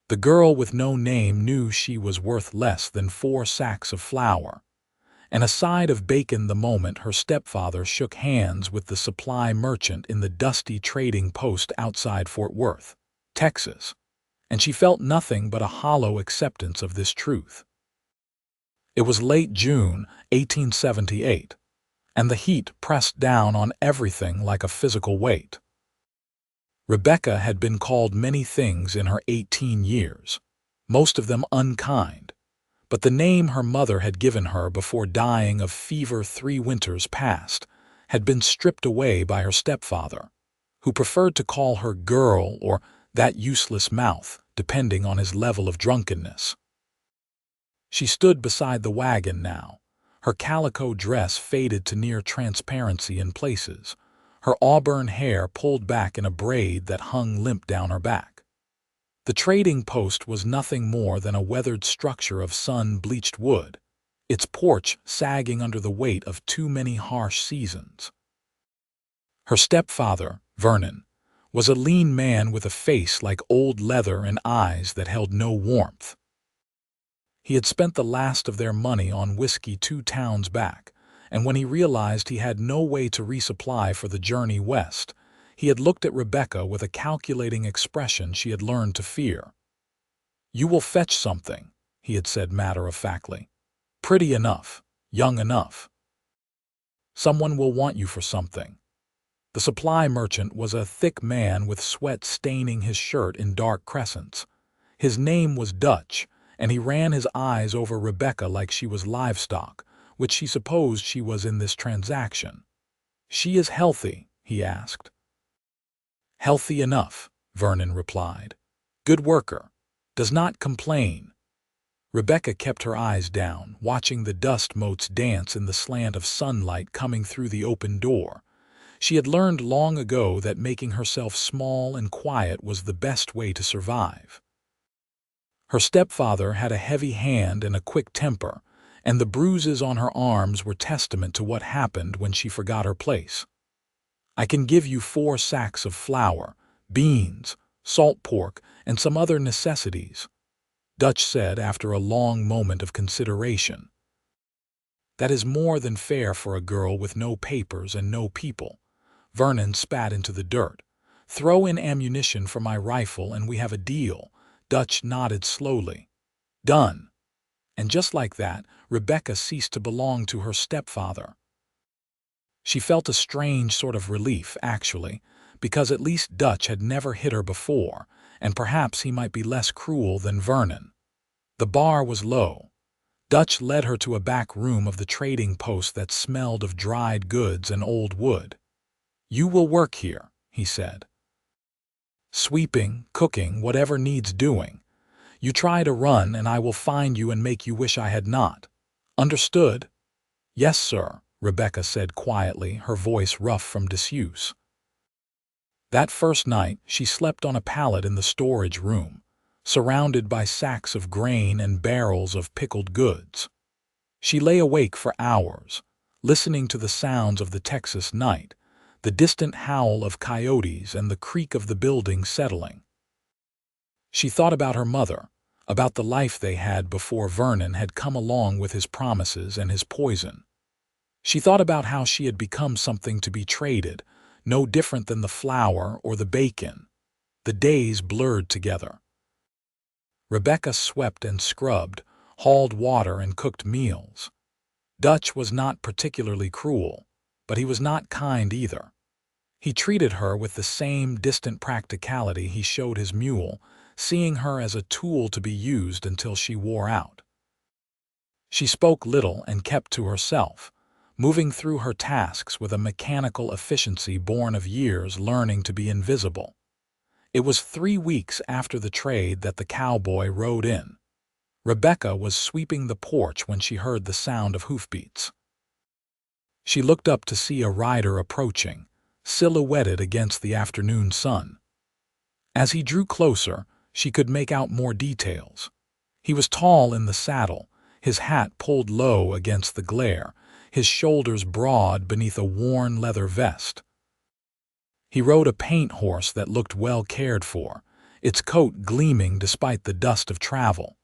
The girl with no name knew she was worth less than 4 sacks of flour, and a side of bacon the moment her stepfather shook hands with the supply merchant in the dusty trading post outside Fort Worth, Texas, and she felt nothing but a hollow acceptance of this truth. It was late June 1878, and the heat pressed down on everything like a physical weight. Rebecca had been called many things in her 18 years, most of them unkind, but the name her mother had given her before dying of fever 3 winters past had been stripped away by her stepfather, who preferred to call her girl or that useless mouth, depending on his level of drunkenness. She stood beside the wagon now, her calico dress faded to near transparency in places, her auburn hair pulled back in a braid that hung limp down her back. The trading post was nothing more than a weathered structure of sun-bleached wood, its porch sagging under the weight of too many harsh seasons. Her stepfather, Vernon, was a lean man with a face like old leather and eyes that held no warmth. He had spent the last of their money on whiskey 2 towns back, and when he realized he had no way to resupply for the journey west, he had looked at Rebecca with a calculating expression she had learned to fear. "You will fetch something," he had said matter-of-factly. "Pretty enough, young enough. Someone will want you for something." The supply merchant was a thick man with sweat staining his shirt in dark crescents. His name was Dutch, and he ran his eyes over Rebecca like she was livestock, which she supposed she was in this transaction. "She is healthy?" he asked. "Healthy enough," Vernon replied. "Good worker. Does not complain." Rebecca kept her eyes down, watching the dust motes dance in the slant of sunlight coming through the open door. She had learned long ago that making herself small and quiet was the best way to survive. Her stepfather had a heavy hand and a quick temper, and the bruises on her arms were testament to what happened when she forgot her place. "I can give you 4 sacks of flour, beans, salt pork, and some other necessities," Dutch said after a long moment of consideration. "That is more than fair for a girl with no papers and no people." Vernon spat into the dirt. "Throw in ammunition for my rifle and we have a deal." Dutch nodded slowly. "Done." And just like that, Rebecca ceased to belong to her stepfather. She felt a strange sort of relief, actually, because at least Dutch had never hit her before, and perhaps he might be less cruel than Vernon. The bar was low. Dutch led her to a back room of the trading post that smelled of dried goods and old wood. "You will work here," he said. "Sweeping, cooking, whatever needs doing. You try to run and I will find you and make you wish I had not. Understood?" "Yes, sir," Rebecca said quietly, her voice rough from disuse. That first night, she slept on a pallet in the storage room, surrounded by sacks of grain and barrels of pickled goods. She lay awake for hours, listening to the sounds of the Texas night, the distant howl of coyotes and the creak of the building settling. She thought about her mother, about the life they had before Vernon had come along with his promises and his poison. She thought about how she had become something to be traded, no different than the flour or the bacon. The days blurred together. Rebecca swept and scrubbed, hauled water and cooked meals. Dutch was not particularly cruel, but he was not kind either. He treated her with the same distant practicality he showed his mule, seeing her as a tool to be used until she wore out. She spoke little and kept to herself, moving through her tasks with a mechanical efficiency born of years learning to be invisible. It was 3 weeks after the trade that the cowboy rode in. Rebecca was sweeping the porch when she heard the sound of hoofbeats. She looked up to see a rider approaching, silhouetted against the afternoon sun. As he drew closer, she could make out more details. He was tall in the saddle, his hat pulled low against the glare, his shoulders broad beneath a worn leather vest. He rode a paint horse that looked well cared for, its coat gleaming despite the dust of travel.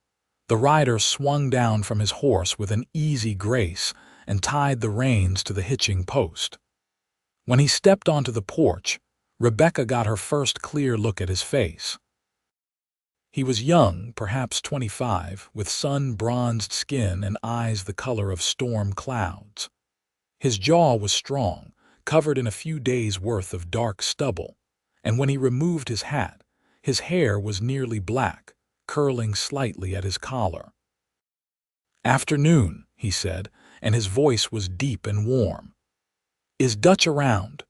The rider swung down from his horse with an easy grace and tied the reins to the hitching post. When he stepped onto the porch, Rebecca got her first clear look at his face. He was young, perhaps 25, with sun-bronzed skin and eyes the color of storm clouds. His jaw was strong, covered in a few days' worth of dark stubble, and when he removed his hat, his hair was nearly black, curling slightly at his collar. "Afternoon," he said, and his voice was deep and warm. "Is Dutch around?"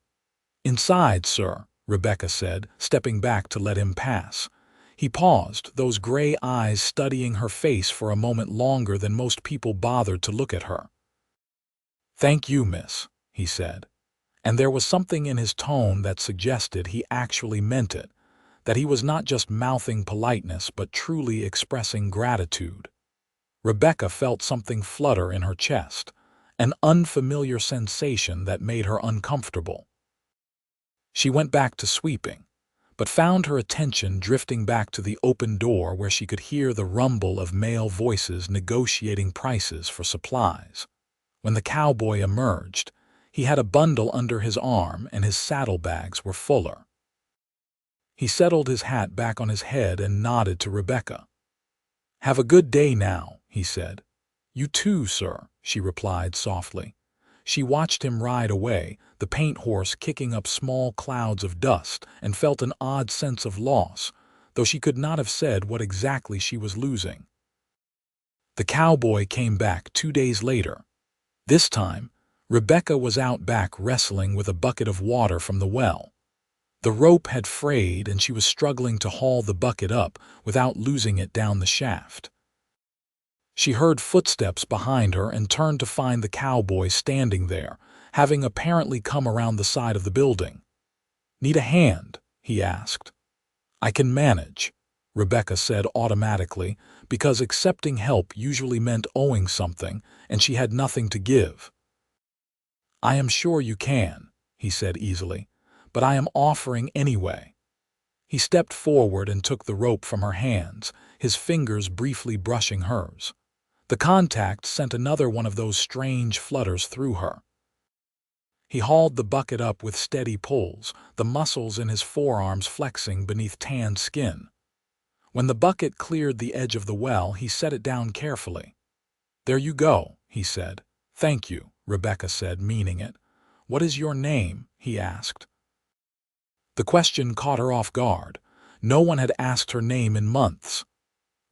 "Inside, sir," Rebecca said, stepping back to let him pass. He paused, those gray eyes studying her face for a moment longer than most people bothered to look at her. "Thank you, miss," he said, and there was something in his tone that suggested he actually meant it, that he was not just mouthing politeness but truly expressing gratitude. Rebecca felt something flutter in her chest, an unfamiliar sensation that made her uncomfortable. She went back to sweeping, but found her attention drifting back to the open door where she could hear the rumble of male voices negotiating prices for supplies. When the cowboy emerged, he had a bundle under his arm and his saddlebags were fuller. He settled his hat back on his head and nodded to Rebecca. "Have a good day now," he said. "You too, sir," she replied softly. She watched him ride away, the paint horse kicking up small clouds of dust, and felt an odd sense of loss, though she could not have said what exactly she was losing. The cowboy came back 2 days later. This time, Rebecca was out back wrestling with a bucket of water from the well. The rope had frayed and she was struggling to haul the bucket up without losing it down the shaft. She heard footsteps behind her and turned to find the cowboy standing there, having apparently come around the side of the building. "Need a hand?" he asked. "I can manage," Rebecca said automatically, because accepting help usually meant owing something, and she had nothing to give. "I am sure you can," he said easily, "but I am offering anyway." He stepped forward and took the rope from her hands, his fingers briefly brushing hers. The contact sent another one of those strange flutters through her. He hauled the bucket up with steady pulls, the muscles in his forearms flexing beneath tanned skin. When the bucket cleared the edge of the well, he set it down carefully. "There you go," he said. "Thank you," Rebecca said, meaning it. "What is your name?" he asked. The question caught her off guard. No one had asked her name in months.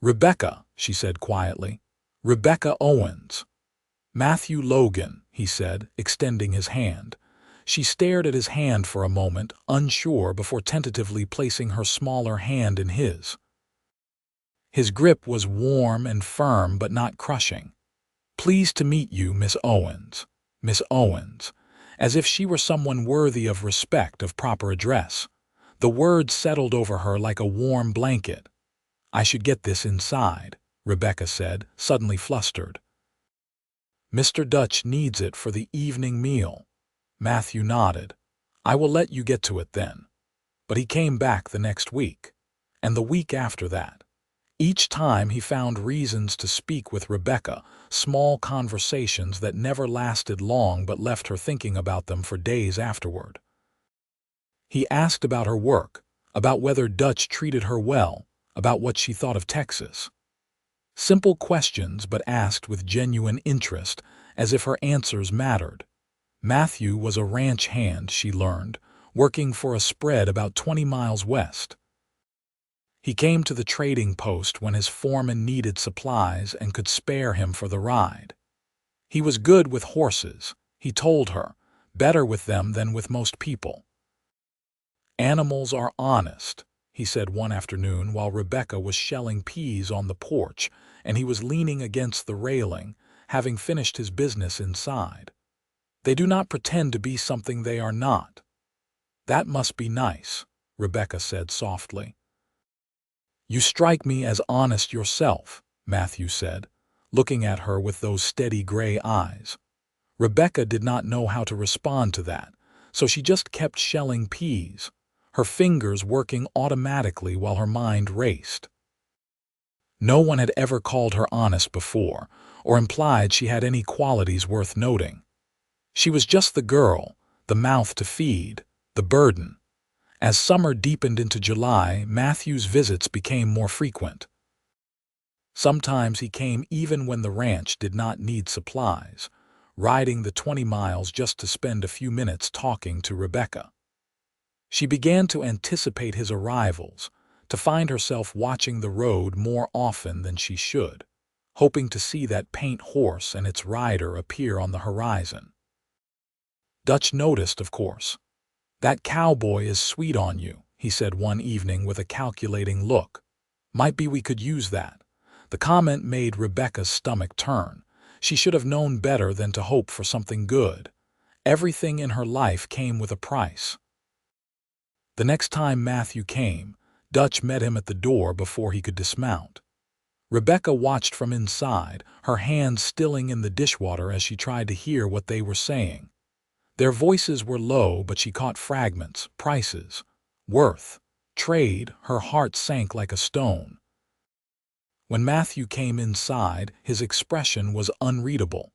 "Rebecca," she said quietly. "Rebecca Owens." "Matthew Logan," he said, extending his hand. She stared at his hand for a moment, unsure, before tentatively placing her smaller hand in his. His grip was warm and firm but not crushing. "Pleased to meet you, Miss Owens. Miss Owens," as if she were someone worthy of respect, of proper address. The words settled over her like a warm blanket. "I should get this inside," Rebecca said, suddenly flustered. "Mr. Dutch needs it for the evening meal." Matthew nodded. "I will let you get to it then." But he came back the next week, and the week after that. Each time he found reasons to speak with Rebecca, small conversations that never lasted long but left her thinking about them for days afterward. He asked about her work, about whether Dutch treated her well, about what she thought of Texas. Simple questions, but asked with genuine interest, as if her answers mattered. Matthew was a ranch hand, she learned, working for a spread about 20 miles west. He came to the trading post when his foreman needed supplies and could spare him for the ride. He was good with horses, he told her, better with them than with most people. "Animals are honest," he said one afternoon while Rebecca was shelling peas on the porch and he was leaning against the railing, having finished his business inside. "They do not pretend to be something they are not." "That must be nice," Rebecca said softly. "You strike me as honest yourself," Matthew said, looking at her with those steady gray eyes. Rebecca did not know how to respond to that, so she just kept shelling peas. her fingers working automatically while her mind raced. No one had ever called her honest before, or implied she had any qualities worth noting. She was just the girl, the mouth to feed, the burden. As summer deepened into July, Matthew's visits became more frequent. Sometimes he came even when the ranch did not need supplies, riding the 20 miles just to spend a few minutes talking to Rebecca. She began to anticipate his arrivals, to find herself watching the road more often than she should, hoping to see that paint horse and its rider appear on the horizon. Dutch noticed, of course. "That cowboy is sweet on you," he said one evening with a calculating look. "Might be we could use that." The comment made Rebecca's stomach turn. She should have known better than to hope for something good. Everything in her life came with a price. The next time Matthew came, Dutch met him at the door before he could dismount. Rebecca watched from inside, her hands stilling in the dishwater as she tried to hear what they were saying. Their voices were low, but she caught fragments, prices, worth, trade. Her heart sank like a stone. When Matthew came inside, his expression was unreadable.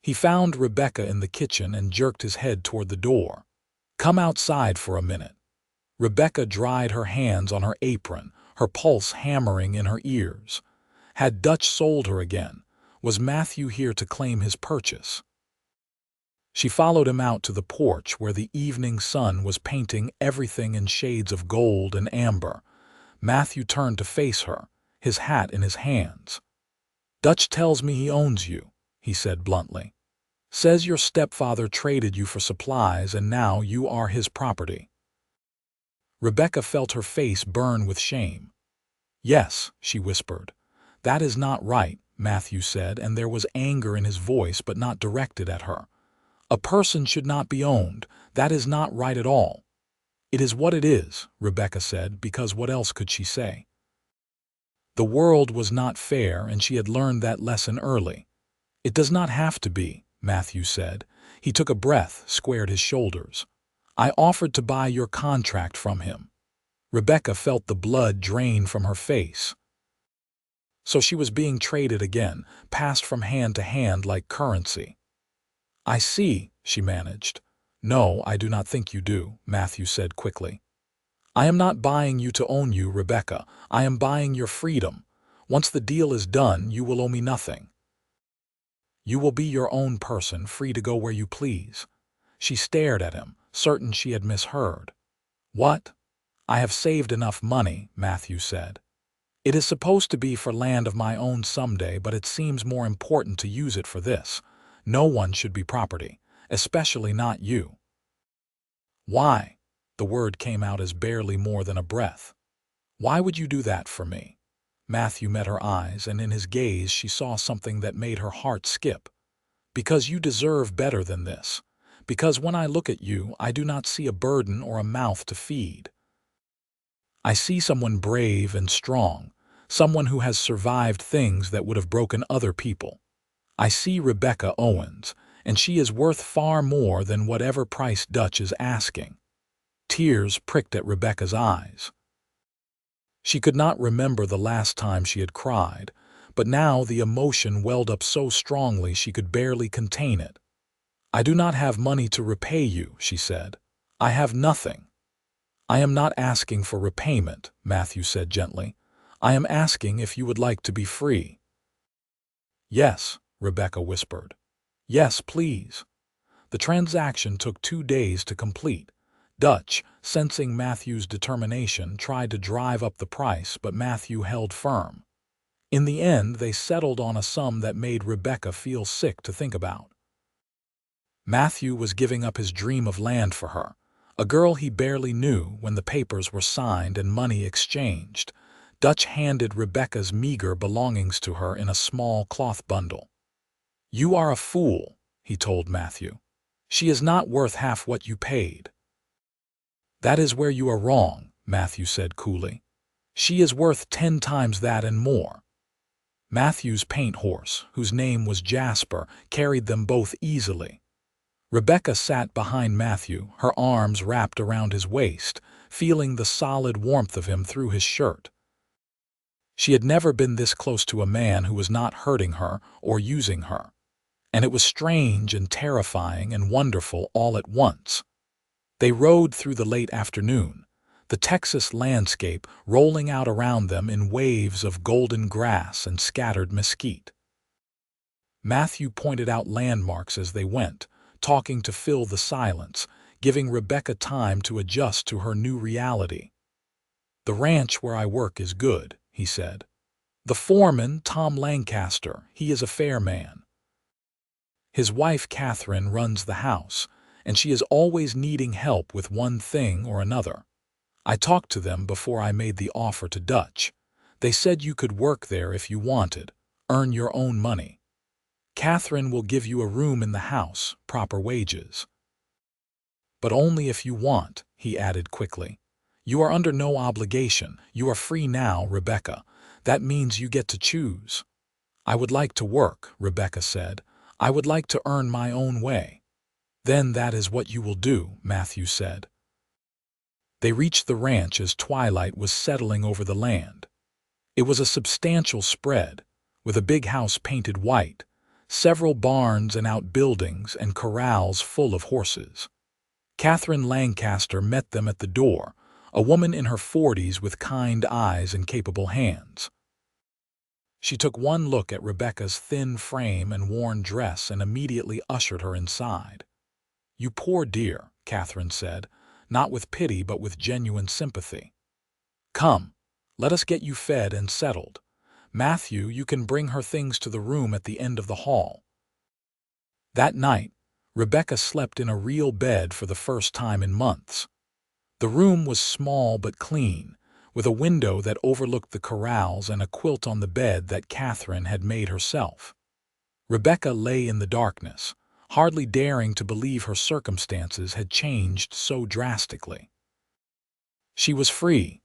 He found Rebecca in the kitchen and jerked his head toward the door. "Come outside for a minute." Rebecca dried her hands on her apron, her pulse hammering in her ears. Had Dutch sold her again? Was Matthew here to claim his purchase? She followed him out to the porch where the evening sun was painting everything in shades of gold and amber. Matthew turned to face her, his hat in his hands. "Dutch tells me he owns you," he said bluntly. "Says your stepfather traded you for supplies and now you are his property." Rebecca felt her face burn with shame. "Yes," she whispered. "That is not right," Matthew said, and there was anger in his voice but not directed at her. "A person should not be owned. That is not right at all." "It is what it is," Rebecca said, because what else could she say? The world was not fair, and she had learned that lesson early. "It does not have to be," Matthew said. He took a breath, squared his shoulders. "I offered to buy your contract from him." Rebecca felt the blood drain from her face. So she was being traded again, passed from hand to hand like currency. "I see," she managed. "No, I do not think you do," Matthew said quickly. "I am not buying you to own you, Rebecca. I am buying your freedom. Once the deal is done, you will owe me nothing. You will be your own person, free to go where you please." She stared at him, certain she had misheard. "What?" "I have saved enough money," Matthew said. "It is supposed to be for land of my own someday, but it seems more important to use it for this. No one should be property, especially not you." "Why?" The word came out as barely more than a breath. "Why would you do that for me?" Matthew met her eyes, and in his gaze she saw something that made her heart skip. "Because you deserve better than this. Because when I look at you, I do not see a burden or a mouth to feed. I see someone brave and strong, someone who has survived things that would have broken other people. I see Rebecca Owens, and she is worth far more than whatever price Dutch is asking." Tears pricked at Rebecca's eyes. She could not remember the last time she had cried, but now the emotion welled up so strongly she could barely contain it. "I do not have money to repay you," she said. "I have nothing." "I am not asking for repayment," Matthew said gently. "I am asking if you would like to be free." "Yes," Rebecca whispered. "Yes, please." The transaction took 2 days to complete. Dutch, sensing Matthew's determination, tried to drive up the price, but Matthew held firm. In the end, they settled on a sum that made Rebecca feel sick to think about. Matthew was giving up his dream of land for her, a girl he barely knew, when the papers were signed and money exchanged. Dutch handed Rebecca's meager belongings to her in a small cloth bundle. "You are a fool," he told Matthew. "She is not worth half what you paid." "That is where you are wrong," Matthew said coolly. "She is worth 10 times that and more." Matthew's paint horse, whose name was Jasper, carried them both easily. Rebecca sat behind Matthew, her arms wrapped around his waist, feeling the solid warmth of him through his shirt. She had never been this close to a man who was not hurting her or using her, and it was strange and terrifying and wonderful all at once. They rode through the late afternoon, the Texas landscape rolling out around them in waves of golden grass and scattered mesquite. Matthew pointed out landmarks as they went, talking to fill the silence, giving Rebecca time to adjust to her new reality. "The ranch where I work is good," he said. "The foreman, Tom Lancaster, he is a fair man. His wife, Catherine, runs the house, and she is always needing help with one thing or another. I talked to them before I made the offer to Dutch. They said you could work there if you wanted, earn your own money. Catherine will give you a room in the house, proper wages. But only if you want," he added quickly. "You are under no obligation. You are free now, Rebecca. That means you get to choose." "I would like to work," Rebecca said. "I would like to earn my own way." "Then that is what you will do," Matthew said. They reached the ranch as twilight was settling over the land. It was a substantial spread, with a big house painted white, several barns and outbuildings and corrals full of horses. Catherine Lancaster met them at the door, a woman in her 40s with kind eyes and capable hands. She took one look at Rebecca's thin frame and worn dress and immediately ushered her inside. "You poor dear," Catherine said, not with pity but with genuine sympathy. "Come, let us get you fed and settled. Matthew, you can bring her things to the room at the end of the hall." That night, Rebecca slept in a real bed for the first time in months. The room was small but clean, with a window that overlooked the corrals and a quilt on the bed that Catherine had made herself. Rebecca lay in the darkness, hardly daring to believe her circumstances had changed so drastically. She was free.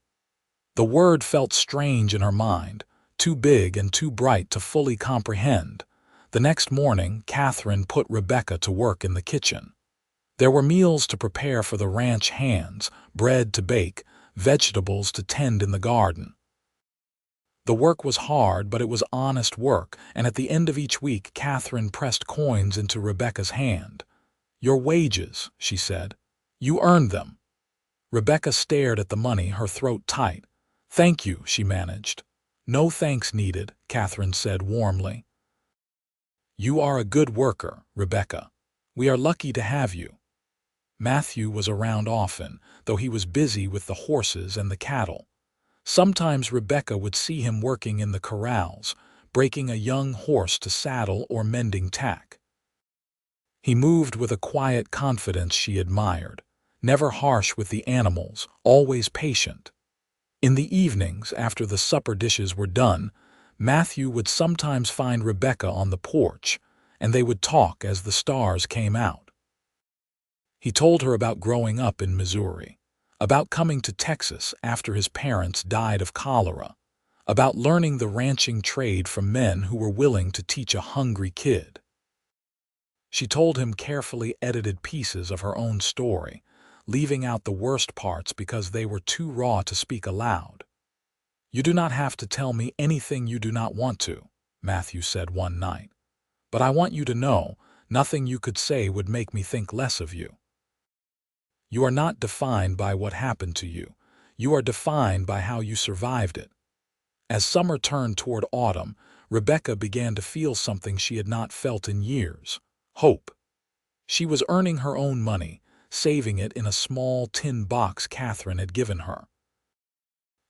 The word felt strange in her mind, too big and too bright to fully comprehend. The next morning, Catherine put Rebecca to work in the kitchen. There were meals to prepare for the ranch hands, bread to bake, vegetables to tend in the garden. The work was hard, but it was honest work, and at the end of each week Catherine pressed coins into Rebecca's hand. "Your wages," she said. "You earned them." Rebecca stared at the money, her throat tight. "Thank you," she managed. "No thanks needed," Catherine said warmly. "You are a good worker, Rebecca. We are lucky to have you." Matthew was around often, though he was busy with the horses and the cattle. Sometimes Rebecca would see him working in the corrals, breaking a young horse to saddle or mending tack. He moved with a quiet confidence she admired, never harsh with the animals, always patient. In the evenings, after the supper dishes were done, Matthew would sometimes find Rebecca on the porch, and they would talk as the stars came out. He told her about growing up in Missouri, about coming to Texas after his parents died of cholera, about learning the ranching trade from men who were willing to teach a hungry kid. She told him carefully edited pieces of her own story, leaving out the worst parts because they were too raw to speak aloud. "You do not have to tell me anything you do not want to," Matthew said one night. "But I want you to know, nothing you could say would make me think less of you. You are not defined by what happened to you. You are defined by how you survived it." As summer turned toward autumn, Rebecca began to feel something she had not felt in years: hope. She was earning her own money, saving it in a small tin box Catherine had given her.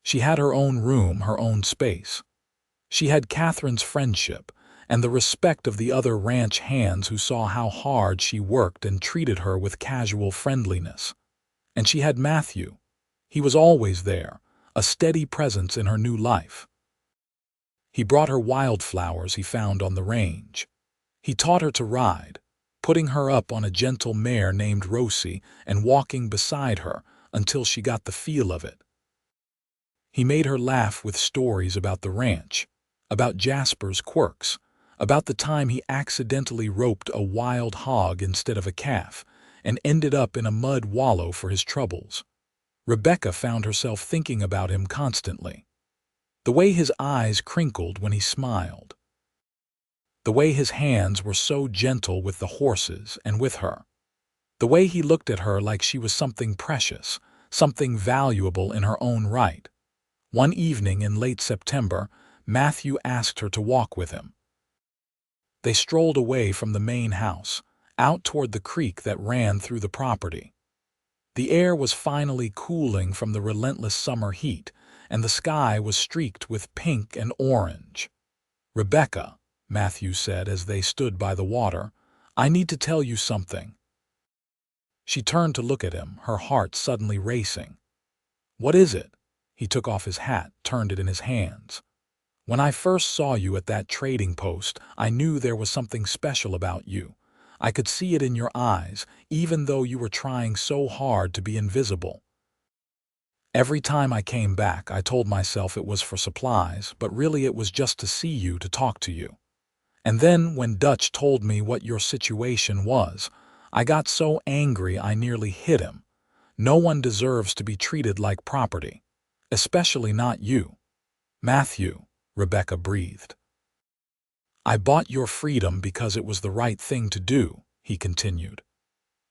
She had her own room, her own space. She had Catherine's friendship and the respect of the other ranch hands who saw how hard she worked and treated her with casual friendliness. And she had Matthew. He was always there, a steady presence in her new life. He brought her wildflowers he found on the range. He taught her to ride, putting her up on a gentle mare named Rosie and walking beside her until she got the feel of it. He made her laugh with stories about the ranch, about Jasper's quirks, about the time he accidentally roped a wild hog instead of a calf and ended up in a mud wallow for his troubles. Rebecca found herself thinking about him constantly. The way his eyes crinkled when he smiled. The way his hands were so gentle with the horses and with her. The way he looked at her like she was something precious, something valuable in her own right. One evening in late September, Matthew asked her to walk with him. They strolled away from the main house, out toward the creek that ran through the property. The air was finally cooling from the relentless summer heat, and the sky was streaked with pink and orange. "Rebecca," Matthew said as they stood by the water, "I need to tell you something." She turned to look at him, her heart suddenly racing. "What is it?" He took off his hat, turned it in his hands. "When I first saw you at that trading post, I knew there was something special about you. I could see it in your eyes, even though you were trying so hard to be invisible. Every time I came back, I told myself it was for supplies, but really it was just to see you, to talk to you. And then, when Dutch told me what your situation was, I got so angry I nearly hit him. No one deserves to be treated like property. Especially not you." "Matthew," Rebecca breathed. "I bought your freedom because it was the right thing to do," he continued.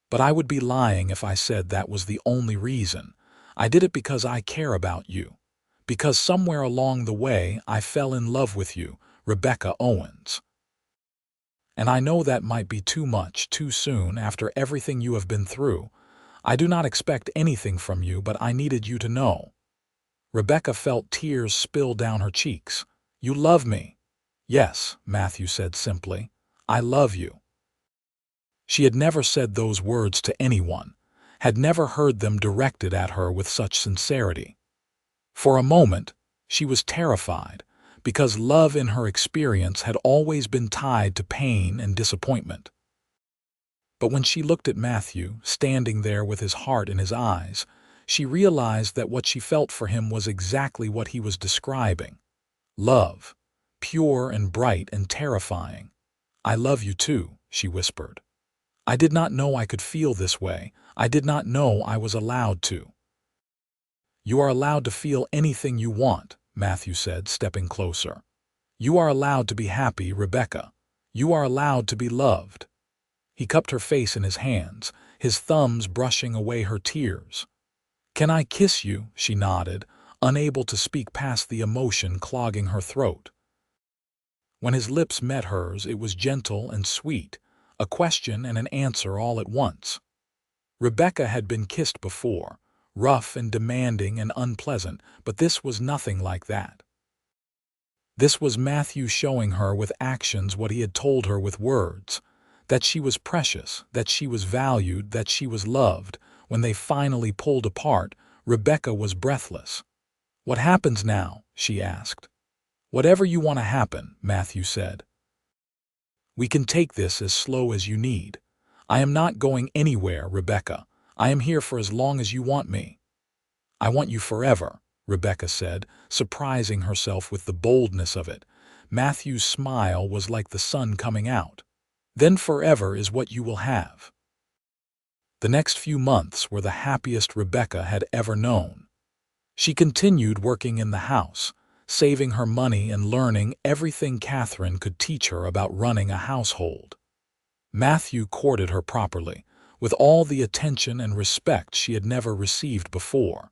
"But I would be lying if I said that was the only reason. I did it because I care about you. Because somewhere along the way I fell in love with you, Rebecca Owens. And I know that might be too much, too soon, after everything you have been through. I do not expect anything from you, but I needed you to know." Rebecca felt tears spill down her cheeks. "You love me." "Yes," Matthew said simply. "I love you." She had never said those words to anyone, had never heard them directed at her with such sincerity. For a moment, she was terrified, because love in her experience had always been tied to pain and disappointment. But when she looked at Matthew, standing there with his heart in his eyes, she realized that what she felt for him was exactly what he was describing. Love, pure and bright and terrifying. "I love you too," she whispered. "I did not know I could feel this way. I did not know I was allowed to." "You are allowed to feel anything you want," Matthew said, stepping closer. "You are allowed to be happy, Rebecca. You are allowed to be loved." He cupped her face in his hands, his thumbs brushing away her tears. "Can I kiss you?" she nodded, unable to speak past the emotion clogging her throat. When his lips met hers, it was gentle and sweet, a question and an answer all at once. Rebecca had been kissed before, rough and demanding and unpleasant, but this was nothing like that. This was Matthew showing her with actions what he had told her with words, that she was precious, that she was valued, that she was loved. When they finally pulled apart, Rebecca was breathless. "What happens now?" she asked. "Whatever you want to happen," Matthew said. "We can take this as slow as you need. I am not going anywhere, Rebecca. I am here for as long as you want me." "I want you forever," Rebecca said, surprising herself with the boldness of it. Matthew's smile was like the sun coming out. "Then forever is what you will have." The next few months were the happiest Rebecca had ever known. She continued working in the house, saving her money and learning everything Catherine could teach her about running a household. Matthew courted her properly, with all the attention and respect she had never received before.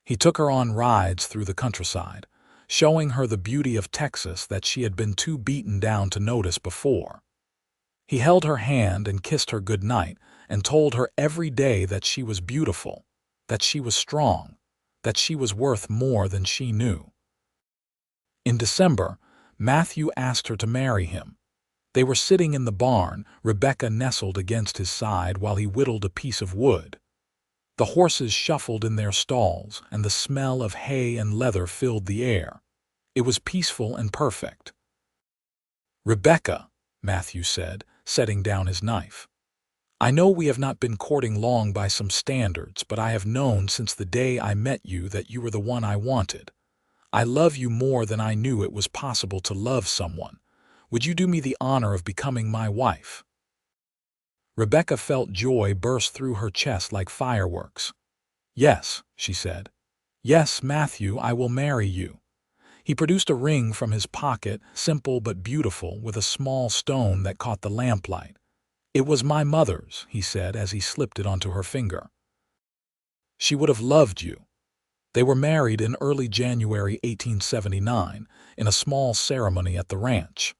He took her on rides through the countryside, showing her the beauty of Texas that she had been too beaten down to notice before. He held her hand and kissed her good night and told her every day that she was beautiful, that she was strong, that she was worth more than she knew. In December, Matthew asked her to marry him. They were sitting in the barn, Rebecca nestled against his side while he whittled a piece of wood. The horses shuffled in their stalls, and the smell of hay and leather filled the air. It was peaceful and perfect. "Rebecca," Matthew said, setting down his knife. "I know we have not been courting long by some standards, but I have known since the day I met you that you were the one I wanted. I love you more than I knew it was possible to love someone. Would you do me the honor of becoming my wife?" Rebecca felt joy burst through her chest like fireworks. "Yes," she said. "Yes, Matthew, I will marry you." He produced a ring from his pocket, simple but beautiful, with a small stone that caught the lamplight. "It was my mother's," he said as he slipped it onto her finger. "She would have loved you." They were married in early January 1879 in a small ceremony at the ranch.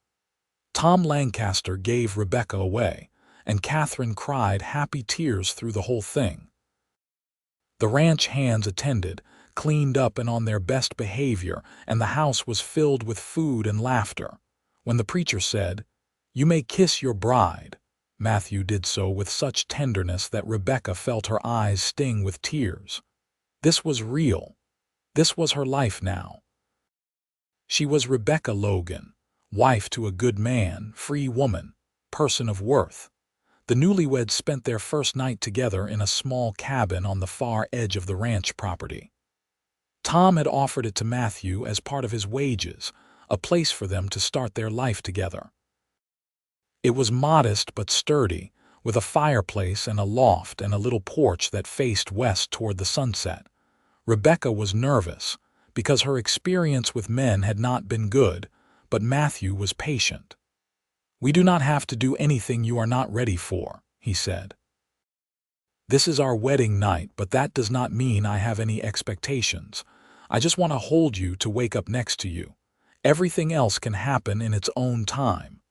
Tom Lancaster gave Rebecca away, and Catherine cried happy tears through the whole thing. The ranch hands attended, cleaned up and on their best behavior, and the house was filled with food and laughter. When the preacher said, "You may kiss your bride," Matthew did so with such tenderness that Rebecca felt her eyes sting with tears. This was real. This was her life now. She was Rebecca Logan, wife to a good man, free woman, person of worth. The newlyweds spent their first night together in a small cabin on the far edge of the ranch property. Tom had offered it to Matthew as part of his wages, a place for them to start their life together. It was modest but sturdy, with a fireplace and a loft and a little porch that faced west toward the sunset. Rebecca was nervous, because her experience with men had not been good, but Matthew was patient. "We do not have to do anything you are not ready for," he said. "This is our wedding night, but that does not mean I have any expectations. I just want to hold you, to wake up next to you. Everything else can happen in its own time."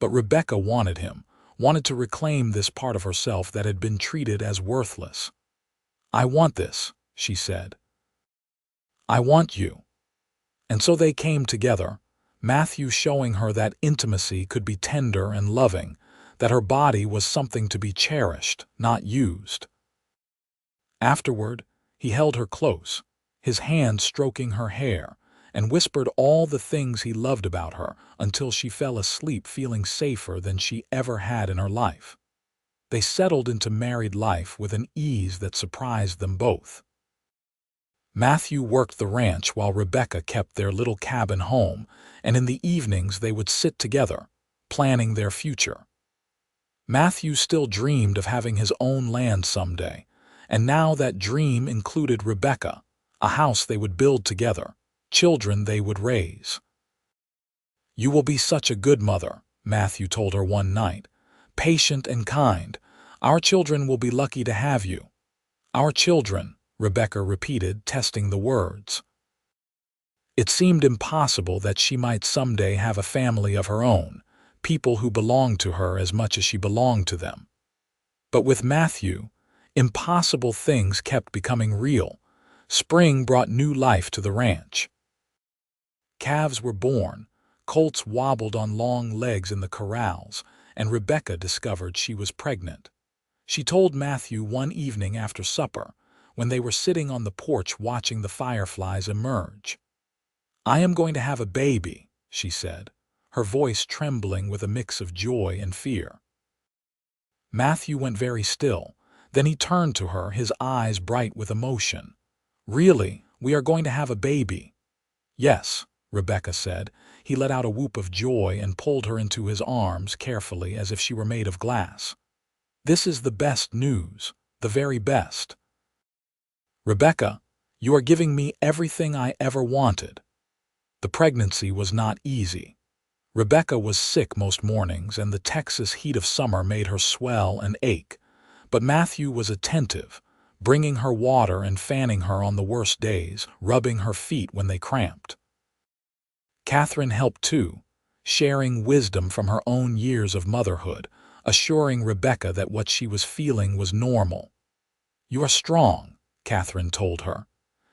But Rebecca wanted him, wanted to reclaim this part of herself that had been treated as worthless. "I want this," she said. "I want you." And so they came together, Matthew showing her that intimacy could be tender and loving, that her body was something to be cherished, not used. Afterward, he held her close, his hand stroking her hair, and whispered all the things he loved about her until she fell asleep feeling safer than she ever had in her life. They settled into married life with an ease that surprised them both. Matthew worked the ranch while Rebecca kept their little cabin home, and in the evenings they would sit together, planning their future. Matthew still dreamed of having his own land someday, and now that dream included Rebecca, a house they would build together, children they would raise. "You will be such a good mother," Matthew told her one night, "patient and kind. Our children will be lucky to have you." "Our children," Rebecca repeated, testing the words. It seemed impossible that she might someday have a family of her own, people who belonged to her as much as she belonged to them. But with Matthew, impossible things kept becoming real. Spring brought new life to the ranch. Calves were born, colts wobbled on long legs in the corrals, and Rebecca discovered she was pregnant. She told Matthew one evening after supper, when they were sitting on the porch watching the fireflies emerge. "I am going to have a baby," she said, her voice trembling with a mix of joy and fear. Matthew went very still. Then he turned to her, his eyes bright with emotion. "Really, we are going to have a baby?" "Yes," Rebecca said. He let out a whoop of joy and pulled her into his arms carefully as if she were made of glass. "This is the best news, the very best. Rebecca, you are giving me everything I ever wanted." The pregnancy was not easy. Rebecca was sick most mornings, and the Texas heat of summer made her swell and ache. But Matthew was attentive, bringing her water and fanning her on the worst days, rubbing her feet when they cramped. Catherine helped too, sharing wisdom from her own years of motherhood, assuring Rebecca that what she was feeling was normal. "You are strong," Catherine told her.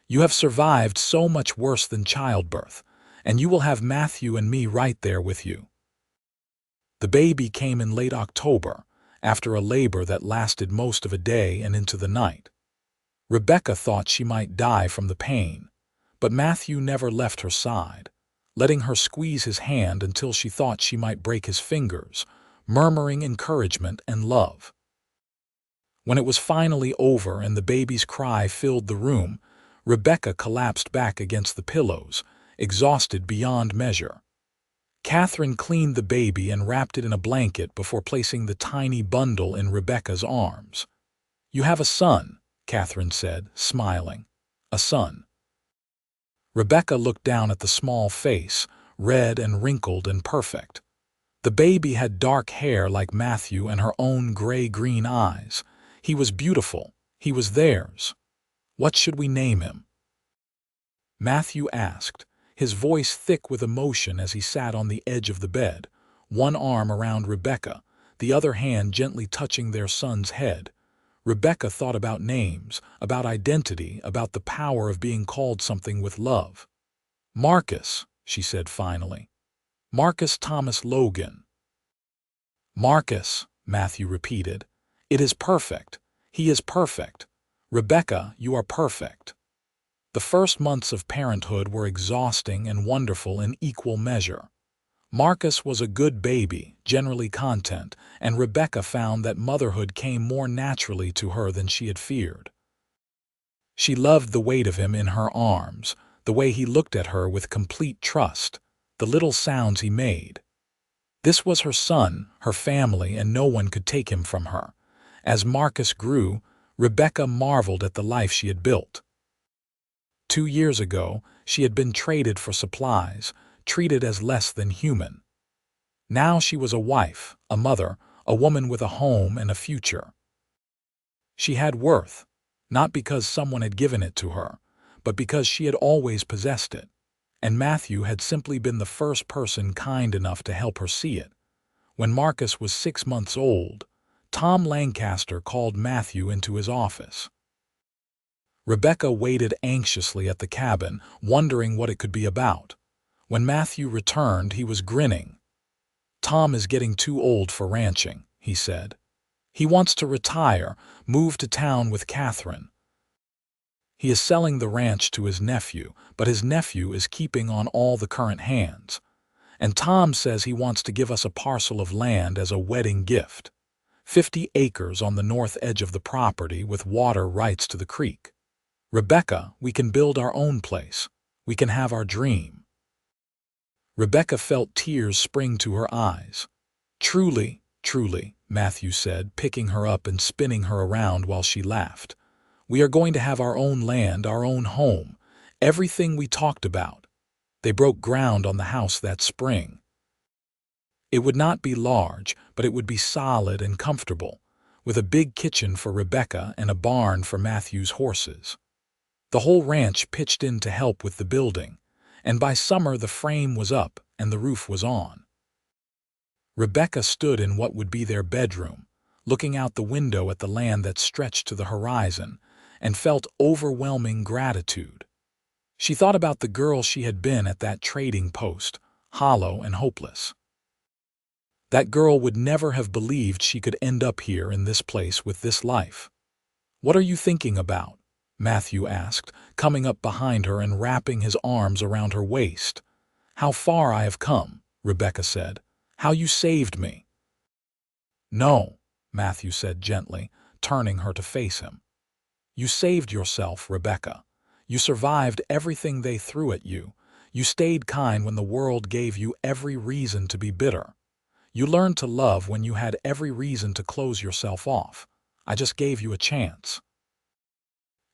"You have survived so much worse than childbirth, and you will have Matthew and me right there with you." The baby came in late October, after a labor that lasted most of a day and into the night. Rebecca thought she might die from the pain, but Matthew never left her side, letting her squeeze his hand until she thought she might break his fingers, murmuring encouragement and love. When it was finally over and the baby's cry filled the room, Rebecca collapsed back against the pillows, exhausted beyond measure. Catherine cleaned the baby and wrapped it in a blanket before placing the tiny bundle in Rebecca's arms. "You have a son," Catherine said, smiling. "A son." Rebecca looked down at the small face, red and wrinkled and perfect. The baby had dark hair like Matthew and her own gray-green eyes. He was beautiful. He was theirs. "What should we name him?" Matthew asked, his voice thick with emotion as he sat on the edge of the bed, one arm around Rebecca, the other hand gently touching their son's head. Rebecca thought about names, about identity, about the power of being called something with love. "Marcus," she said finally. "Marcus Thomas Logan." "Marcus," Matthew repeated. "It is perfect. He is perfect. Rebecca, you are perfect." The first months of parenthood were exhausting and wonderful in equal measure. Marcus was a good baby, generally content, and Rebecca found that motherhood came more naturally to her than she had feared. She loved the weight of him in her arms, the way he looked at her with complete trust, the little sounds he made. This was her son, her family, and no one could take him from her. As Marcus grew, Rebecca marveled at the life she had built. 2 years ago, she had been traded for supplies, treated as less than human. Now she was a wife, a mother, a woman with a home and a future. She had worth, not because someone had given it to her, but because she had always possessed it, and Matthew had simply been the first person kind enough to help her see it. When Marcus was 6 months old, Tom Lancaster called Matthew into his office. Rebecca waited anxiously at the cabin, wondering what it could be about. When Matthew returned, he was grinning. "Tom is getting too old for ranching," he said. "He wants to retire, move to town with Catherine. He is selling the ranch to his nephew, but his nephew is keeping on all the current hands. And Tom says he wants to give us a parcel of land as a wedding gift. 50 acres on the north edge of the property with water rights to the creek. Rebecca, we can build our own place. We can have our dream." Rebecca felt tears spring to her eyes. "Truly, truly," Matthew said, picking her up and spinning her around while she laughed. "We are going to have our own land, our own home, everything we talked about." They broke ground on the house that spring. It would not be large, but it would be solid and comfortable, with a big kitchen for Rebecca and a barn for Matthew's horses. The whole ranch pitched in to help with the building, and by summer the frame was up and the roof was on. Rebecca stood in what would be their bedroom, looking out the window at the land that stretched to the horizon, and felt overwhelming gratitude. She thought about the girl she had been at that trading post, hollow and hopeless. That girl would never have believed she could end up here in this place with this life. "What are you thinking about?" Matthew asked, coming up behind her and wrapping his arms around her waist. "How far I have come," Rebecca said. "How you saved me." "No," Matthew said gently, turning her to face him. "You saved yourself, Rebecca. You survived everything they threw at you. You stayed kind when the world gave you every reason to be bitter. You learned to love when you had every reason to close yourself off. I just gave you a chance.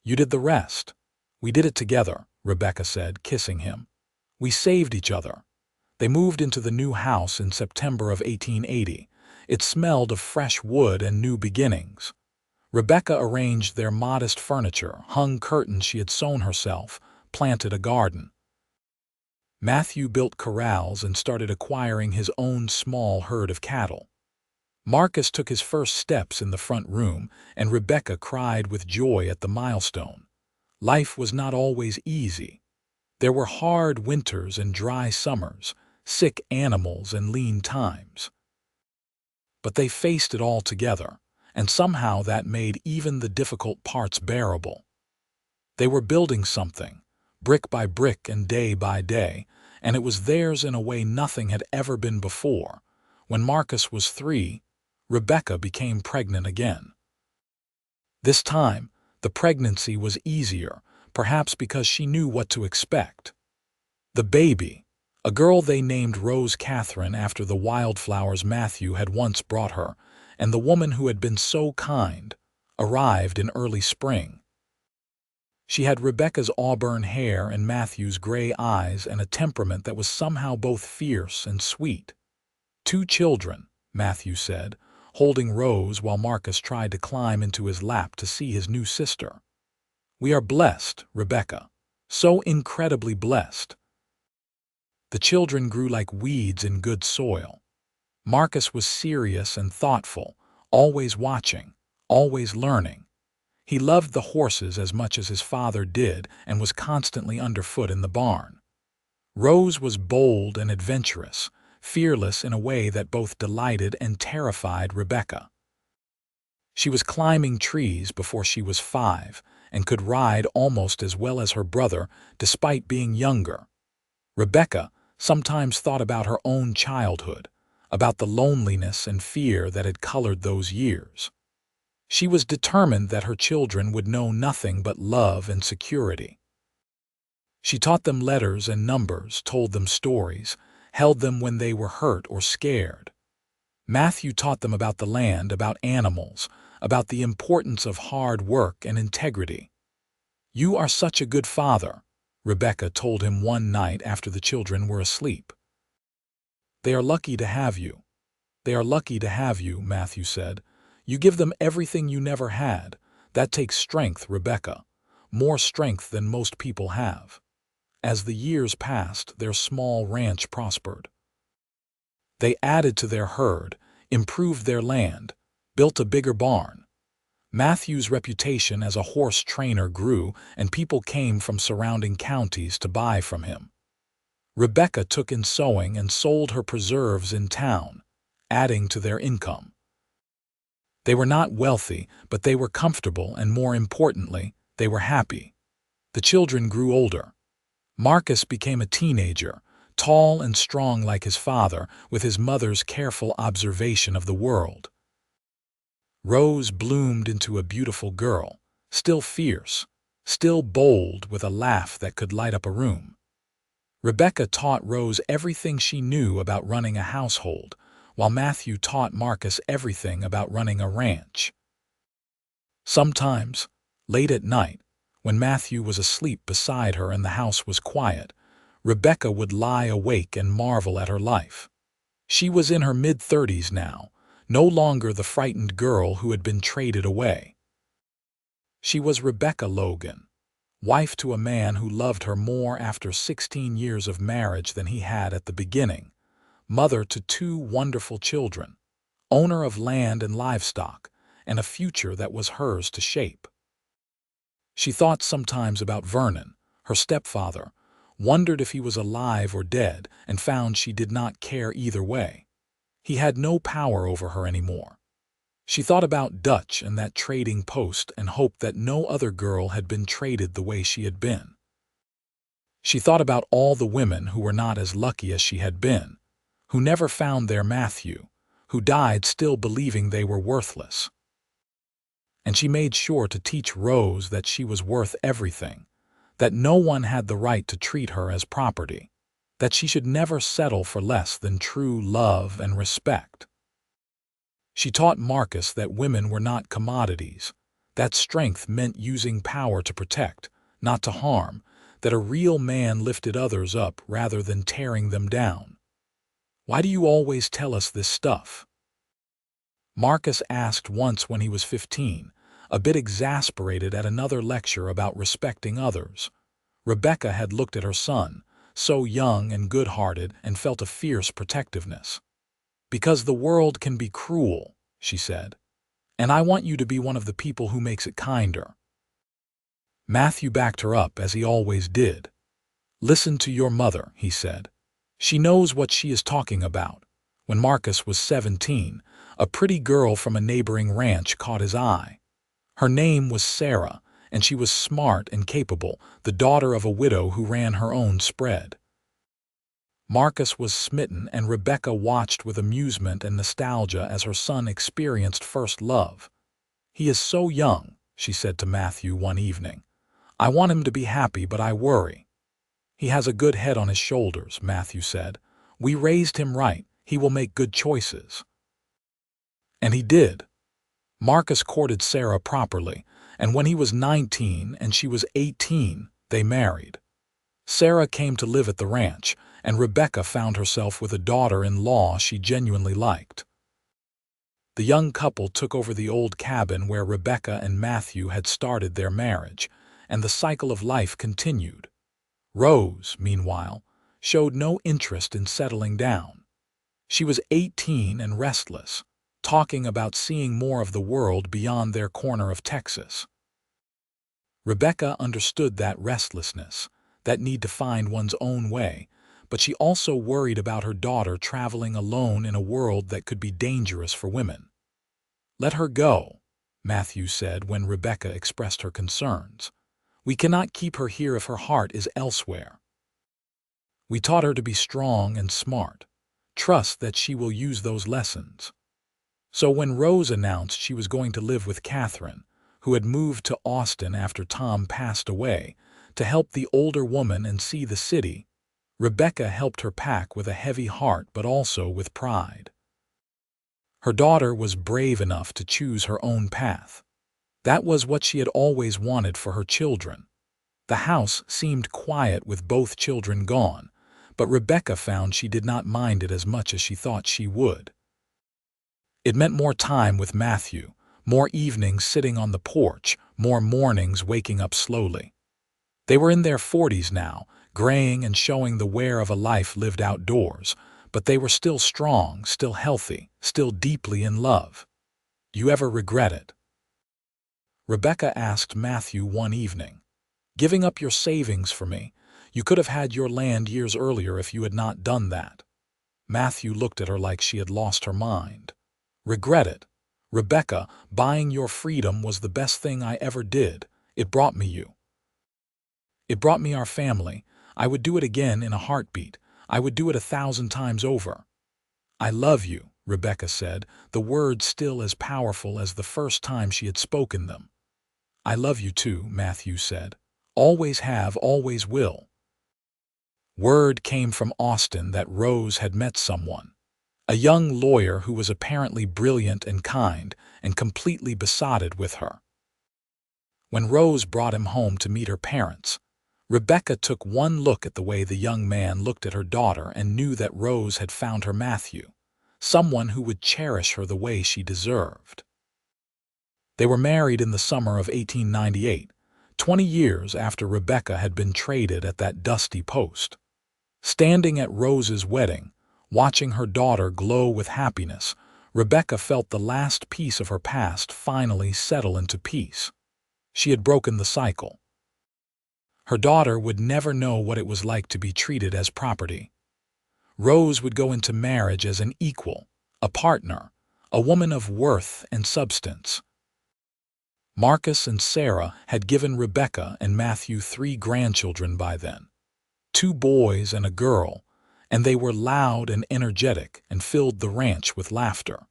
You did the rest. We did it together," Rebecca said, kissing him. "We saved each other." They moved into the new house in September of 1880. It smelled of fresh wood and new beginnings. Rebecca arranged their modest furniture, hung curtains she had sewn herself, planted a garden. Matthew built corrals and started acquiring his own small herd of cattle. Marcus took his first steps in the front room, and Rebecca cried with joy at the milestone. Life was not always easy. There were hard winters and dry summers, sick animals and lean times. But they faced it all together, and somehow that made even the difficult parts bearable. They were building something, brick by brick and day by day, and it was theirs in a way nothing had ever been before. When Marcus was 3, Rebecca became pregnant again. This time, the pregnancy was easier, perhaps because she knew what to expect. The baby, a girl they named Rose Catherine after the wildflowers Matthew had once brought her, and the woman who had been so kind, arrived in early spring. She had Rebecca's auburn hair and Matthew's gray eyes and a temperament that was somehow both fierce and sweet. "Two children," Matthew said, holding Rose while Marcus tried to climb into his lap to see his new sister. "We are blessed, Rebecca. So incredibly blessed." The children grew like weeds in good soil. Marcus was serious and thoughtful, always watching, always learning. He loved the horses as much as his father did and was constantly underfoot in the barn. Rose was bold and adventurous, fearless in a way that both delighted and terrified Rebecca. She was climbing trees before she was 5 and could ride almost as well as her brother despite being younger. Rebecca sometimes thought about her own childhood, about the loneliness and fear that had colored those years. She was determined that her children would know nothing but love and security. She taught them letters and numbers, told them stories, held them when they were hurt or scared. Matthew taught them about the land, about animals, about the importance of hard work and integrity. "You are such a good father," Rebecca told him one night after the children were asleep. "They are lucky to have you. They are lucky to have you," Matthew said. "You give them everything you never had. That takes strength, Rebecca, more strength than most people have." As the years passed, their small ranch prospered. They added to their herd, improved their land, built a bigger barn. Matthew's reputation as a horse trainer grew, and people came from surrounding counties to buy from him. Rebecca took in sewing and sold her preserves in town, adding to their income. They were not wealthy, but they were comfortable, and more importantly, they were happy. The children grew older. Marcus became a teenager, tall and strong like his father, with his mother's careful observation of the world. Rose bloomed into a beautiful girl, still fierce, still bold, with a laugh that could light up a room. Rebecca taught Rose everything she knew about running a household, while Matthew taught Marcus everything about running a ranch. Sometimes, late at night, when Matthew was asleep beside her and the house was quiet, Rebecca would lie awake and marvel at her life. She was in her mid-30s now, no longer the frightened girl who had been traded away. She was Rebecca Logan, wife to a man who loved her more after 16 years of marriage than he had at the beginning, mother to 2 wonderful children, owner of land and livestock, and a future that was hers to shape. She thought sometimes about Vernon, her stepfather, wondered if he was alive or dead, and found she did not care either way. He had no power over her anymore. She thought about Dutch and that trading post and hoped that no other girl had been traded the way she had been. She thought about all the women who were not as lucky as she had been, who never found their Matthew, who died still believing they were worthless. And she made sure to teach Rose that she was worth everything, that no one had the right to treat her as property, that she should never settle for less than true love and respect. She taught Marcus that women were not commodities, that strength meant using power to protect, not to harm, that a real man lifted others up rather than tearing them down. "Why do you always tell us this stuff?" Marcus asked once when he was 15, a bit exasperated at another lecture about respecting others. Rebecca had looked at her son, so young and good-hearted, and felt a fierce protectiveness. "Because the world can be cruel," she said, "and I want you to be one of the people who makes it kinder." Matthew backed her up as he always did. "Listen to your mother," he said. "She knows what she is talking about." When Marcus was 17, a pretty girl from a neighboring ranch caught his eye. Her name was Sarah, and she was smart and capable, the daughter of a widow who ran her own spread. Marcus was smitten, and Rebecca watched with amusement and nostalgia as her son experienced first love. "He is so young," she said to Matthew one evening. "I want him to be happy, but I worry." "He has a good head on his shoulders," Matthew said. "We raised him right. He will make good choices." And he did. Marcus courted Sarah properly, and when he was 19 and she was 18, they married. Sarah came to live at the ranch, and Rebecca found herself with a daughter-in-law she genuinely liked. The young couple took over the old cabin where Rebecca and Matthew had started their marriage, and the cycle of life continued. Rose, meanwhile, showed no interest in settling down. She was 18 and restless, talking about seeing more of the world beyond their corner of Texas. Rebecca understood that restlessness, that need to find one's own way, but she also worried about her daughter traveling alone in a world that could be dangerous for women. "Let her go," Matthew said when Rebecca expressed her concerns. "We cannot keep her here if her heart is elsewhere. We taught her to be strong and smart. Trust that she will use those lessons." So when Rose announced she was going to live with Catherine, who had moved to Austin after Tom passed away, to help the older woman and see the city, Rebecca helped her pack with a heavy heart but also with pride. Her daughter was brave enough to choose her own path. That was what she had always wanted for her children. The house seemed quiet with both children gone, but Rebecca found she did not mind it as much as she thought she would. It meant more time with Matthew, more evenings sitting on the porch, more mornings waking up slowly. They were in their 40s now, graying and showing the wear of a life lived outdoors, but they were still strong, still healthy, still deeply in love. "You ever regret it?" Rebecca asked Matthew one evening. "Giving up your savings for me. You could have had your land years earlier if you had not done that." Matthew looked at her like she had lost her mind. "Regret it? Rebecca, buying your freedom was the best thing I ever did. It brought me you. It brought me our family. I would do it again in a heartbeat. I would do it 1,000 times over." "I love you," Rebecca said, the words still as powerful as the first time she had spoken them. "I love you too," Matthew said. "Always have, always will." Word came from Austin that Rose had met someone. A young lawyer who was apparently brilliant and kind, and completely besotted with her. When Rose brought him home to meet her parents, Rebecca took one look at the way the young man looked at her daughter and knew that Rose had found her Matthew, someone who would cherish her the way she deserved. They were married in the summer of 1898, 20 years after Rebecca had been traded at that dusty post. Standing at Rose's wedding, watching her daughter glow with happiness, Rebecca felt the last piece of her past finally settle into peace. She had broken the cycle. Her daughter would never know what it was like to be treated as property. Rose would go into marriage as an equal, a partner, a woman of worth and substance. Marcus and Sarah had given Rebecca and Matthew 3 grandchildren by then, 2 boys and a girl, and they were loud and energetic and filled the ranch with laughter.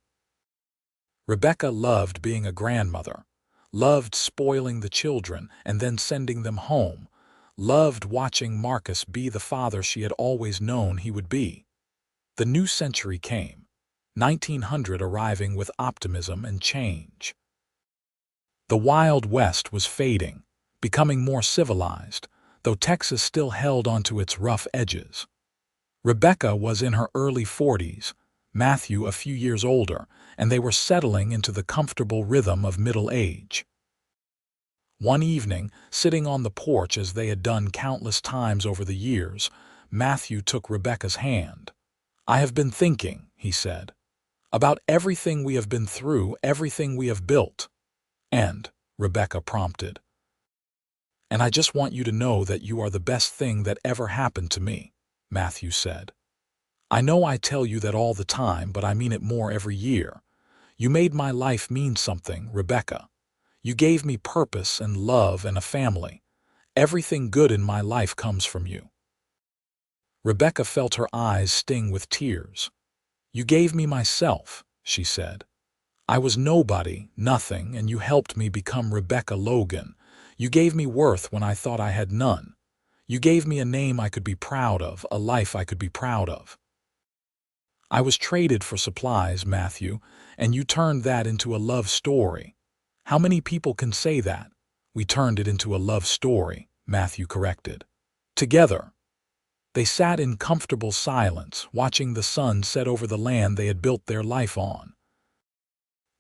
Rebecca loved being a grandmother, loved spoiling the children and then sending them home, loved watching Marcus be the father she had always known he would be. The new century came, 1900 arriving with optimism and change. The Wild West was fading, becoming more civilized, though Texas still held onto its rough edges. Rebecca was in her early 40s, Matthew a few years older, and they were settling into the comfortable rhythm of middle age. One evening, sitting on the porch as they had done countless times over the years, Matthew took Rebecca's hand. "I have been thinking," he said, "about everything we have been through, everything we have built." "And," Rebecca prompted. "And I just want you to know that you are the best thing that ever happened to me," Matthew said. "I know I tell you that all the time, but I mean it more every year. You made my life mean something, Rebecca. You gave me purpose and love and a family. Everything good in my life comes from you." Rebecca felt her eyes sting with tears. "You gave me myself," she said. "I was nobody, nothing, and you helped me become Rebecca Logan. You gave me worth when I thought I had none. You gave me a name I could be proud of, a life I could be proud of. I was traded for supplies, Matthew, and you turned that into a love story. How many people can say that? We turned it into a love story, Matthew corrected. Together. They sat in comfortable silence, watching the sun set over the land they had built their life on.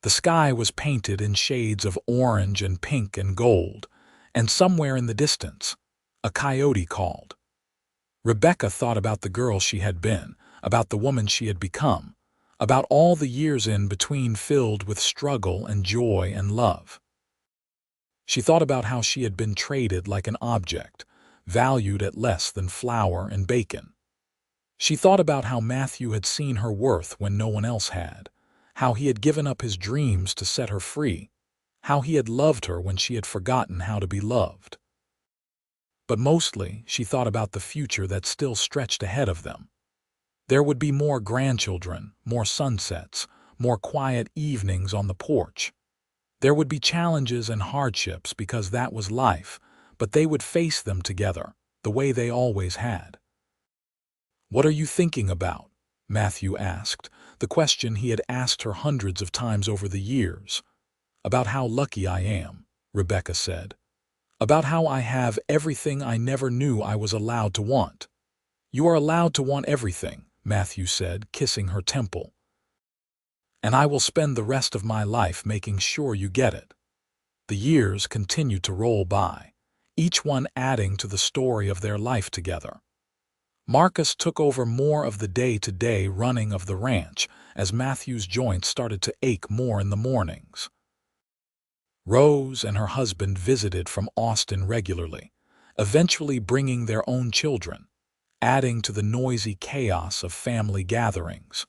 The sky was painted in shades of orange and pink and gold, and somewhere in the distance, a coyote called. Rebecca thought about the girl she had been, about the woman she had become, about all the years in between filled with struggle and joy and love. She thought about how she had been traded like an object, valued at less than flour and bacon. She thought about how Matthew had seen her worth when no one else had, how he had given up his dreams to set her free, how he had loved her when she had forgotten how to be loved. But mostly, she thought about the future that still stretched ahead of them. There would be more grandchildren, more sunsets, more quiet evenings on the porch. There would be challenges and hardships because that was life, but they would face them together, the way they always had. "What are you thinking about?" Matthew asked, the question he had asked her hundreds of times over the years. "About how lucky I am," Rebecca said. "About how I have everything I never knew I was allowed to want." "You are allowed to want everything," Matthew said, kissing her temple. "And I will spend the rest of my life making sure you get it." The years continued to roll by, each one adding to the story of their life together. Marcus took over more of the day-to-day running of the ranch as Matthew's joints started to ache more in the mornings. Rose and her husband visited from Austin regularly, eventually bringing their own children, adding to the noisy chaos of family gatherings.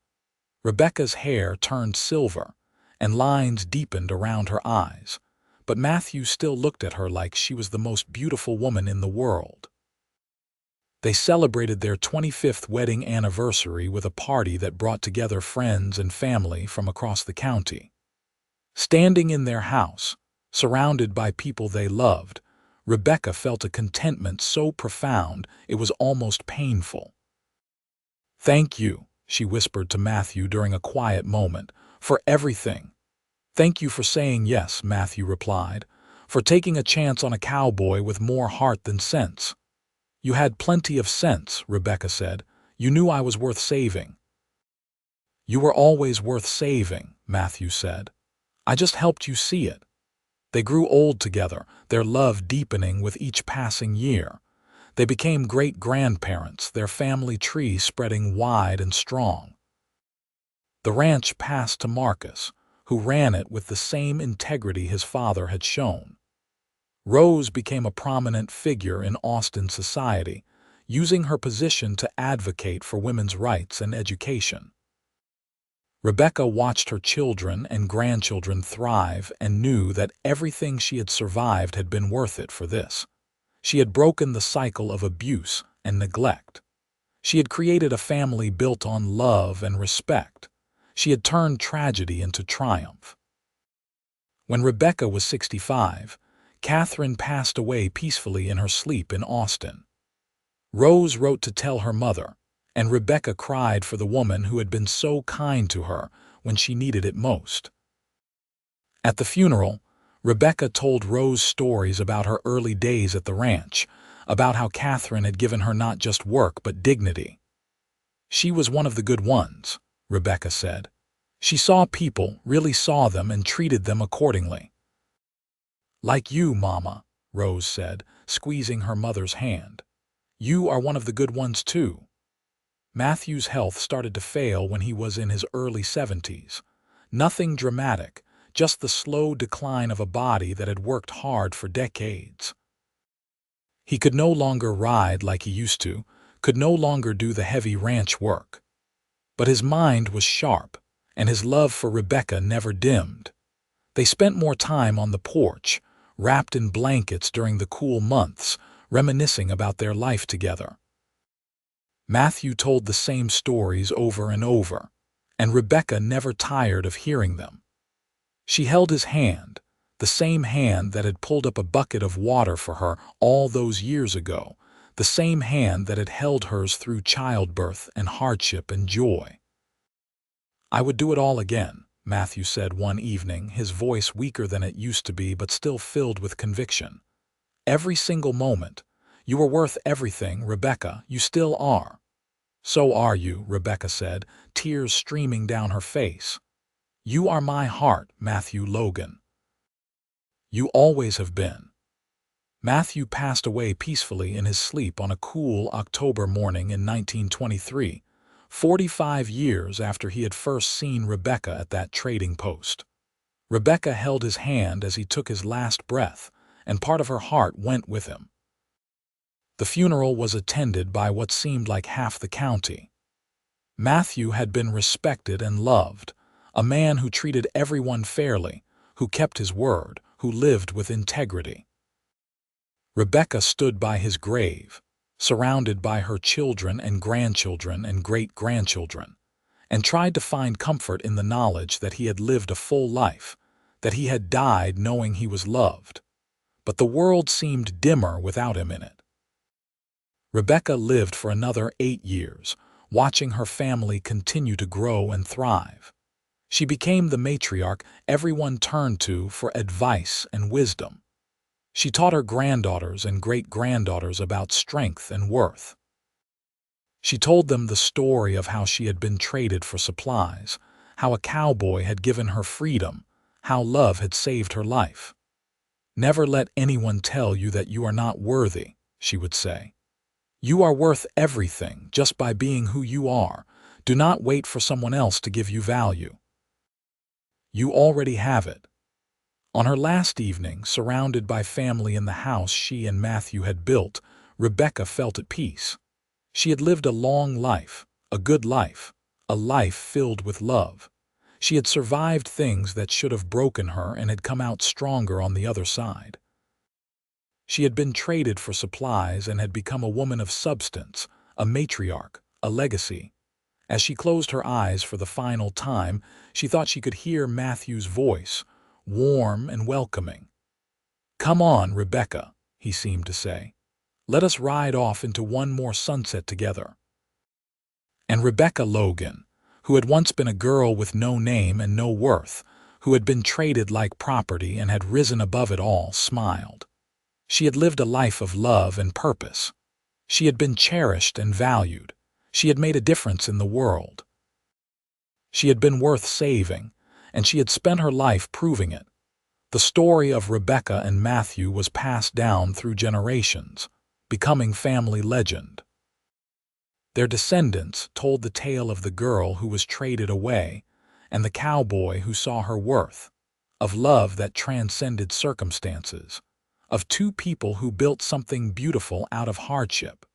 Rebecca's hair turned silver, and lines deepened around her eyes, but Matthew still looked at her like she was the most beautiful woman in the world. They celebrated their 25th wedding anniversary with a party that brought together friends and family from across the county. Standing in their house, surrounded by people they loved, Rebecca felt a contentment so profound it was almost painful. "Thank you," she whispered to Matthew during a quiet moment, "for everything." "Thank you for saying yes," Matthew replied, "for taking a chance on a cowboy with more heart than sense." "You had plenty of sense," Rebecca said. "You knew I was worth saving." "You were always worth saving," Matthew said. "I just helped you see it." They grew old together, their love deepening with each passing year. They became great-grandparents, their family tree spreading wide and strong. The ranch passed to Marcus, who ran it with the same integrity his father had shown. Rose became a prominent figure in Austin society, using her position to advocate for women's rights and education. Rebecca watched her children and grandchildren thrive and knew that everything she had survived had been worth it for this. She had broken the cycle of abuse and neglect. She had created a family built on love and respect. She had turned tragedy into triumph. When Rebecca was 65, Catherine passed away peacefully in her sleep in Austin. Rose wrote to tell her mother, and Rebecca cried for the woman who had been so kind to her when she needed it most. At the funeral, Rebecca told Rose stories about her early days at the ranch, about how Catherine had given her not just work but dignity. "She was one of the good ones," Rebecca said. "She saw people, really saw them, and treated them accordingly." "Like you, Mama," Rose said, squeezing her mother's hand. "You are one of the good ones, too." Matthew's health started to fail when he was in his early 70s. Nothing dramatic, just the slow decline of a body that had worked hard for decades. He could no longer ride like he used to, could no longer do the heavy ranch work. But his mind was sharp, and his love for Rebecca never dimmed. They spent more time on the porch, wrapped in blankets during the cool months, reminiscing about their life together. Matthew told the same stories over and over, and Rebecca never tired of hearing them. She held his hand, the same hand that had pulled up a bucket of water for her all those years ago, the same hand that had held hers through childbirth and hardship and joy. "I would do it all again," Matthew said one evening, his voice weaker than it used to be but still filled with conviction. "Every single moment. You were worth everything, Rebecca. You still are." "So are you," Rebecca said, tears streaming down her face. "You are my heart, Matthew Logan. You always have been." Matthew passed away peacefully in his sleep on a cool October morning in 1923, 45 years after he had first seen Rebecca at that trading post. Rebecca held his hand as he took his last breath, and part of her heart went with him. The funeral was attended by what seemed like half the county. Matthew had been respected and loved, a man who treated everyone fairly, who kept his word, who lived with integrity. Rebecca stood by his grave, surrounded by her children and grandchildren and great-grandchildren, and tried to find comfort in the knowledge that he had lived a full life, that he had died knowing he was loved. But the world seemed dimmer without him in it. Rebecca lived for another 8 years, watching her family continue to grow and thrive. She became the matriarch everyone turned to for advice and wisdom. She taught her granddaughters and great-granddaughters about strength and worth. She told them the story of how she had been traded for supplies, how a cowboy had given her freedom, how love had saved her life. "Never let anyone tell you that you are not worthy," she would say. "You are worth everything just by being who you are. Do not wait for someone else to give you value. You already have it." On her last evening, surrounded by family in the house she and Matthew had built, Rebecca felt at peace. She had lived a long life, a good life, a life filled with love. She had survived things that should have broken her and had come out stronger on the other side. She had been traded for supplies and had become a woman of substance, a matriarch, a legacy. As she closed her eyes for the final time, she thought she could hear Matthew's voice, warm and welcoming. "Come on, Rebecca," he seemed to say. "Let us ride off into one more sunset together." And Rebecca Logan, who had once been a girl with no name and no worth, who had been traded like property and had risen above it all, smiled. She had lived a life of love and purpose. She had been cherished and valued. She had made a difference in the world. She had been worth saving, and she had spent her life proving it. The story of Rebecca and Matthew was passed down through generations, becoming family legend. Their descendants told the tale of the girl who was traded away and the cowboy who saw her worth, of love that transcended circumstances, of two people who built something beautiful out of hardship.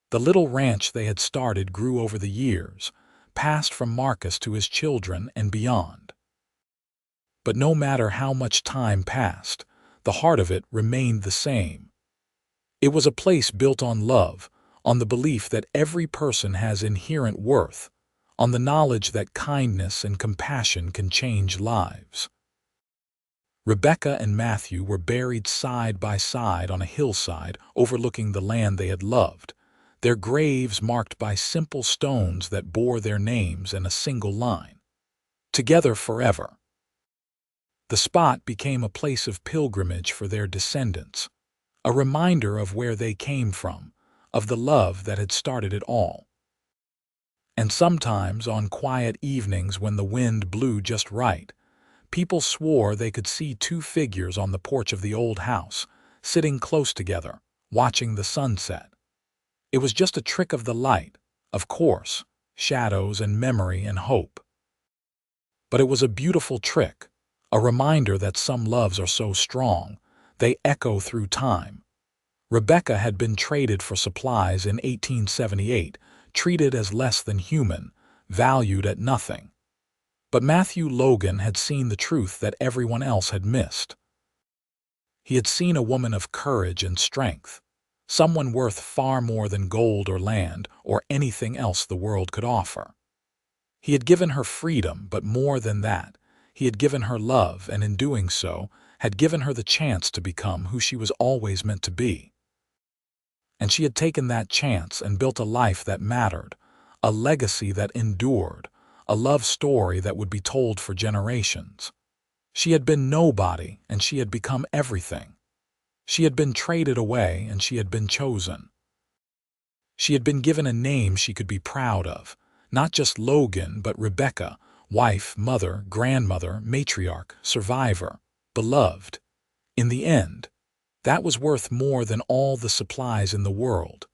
The little ranch they had started grew over the years, passed from Marcus to his children and beyond. But no matter how much time passed, the heart of it remained the same. It was a place built on love, on the belief that every person has inherent worth, on the knowledge that kindness and compassion can change lives. Rebecca and Matthew were buried side by side on a hillside overlooking the land they had loved, their graves marked by simple stones that bore their names in a single line. "Together forever." The spot became a place of pilgrimage for their descendants, a reminder of where they came from, of the love that had started it all. And sometimes, on quiet evenings when the wind blew just right, people swore they could see two figures on the porch of the old house, sitting close together, watching the sunset. It was just a trick of the light, of course, shadows and memory and hope. But it was a beautiful trick, a reminder that some loves are so strong, they echo through time. Rebecca had been traded for supplies in 1878, treated as less than human, valued at nothing. But Matthew Logan had seen the truth that everyone else had missed. He had seen a woman of courage and strength, someone worth far more than gold or land or anything else the world could offer. He had given her freedom, but more than that, he had given her love, and in doing so, had given her the chance to become who she was always meant to be. And she had taken that chance and built a life that mattered, a legacy that endured, a love story that would be told for generations. She had been nobody, and she had become everything. She had been traded away, and she had been chosen. She had been given a name she could be proud of, not just Logan, but Rebecca, wife, mother, grandmother, matriarch, survivor, beloved. In the end, that was worth more than all the supplies in the world.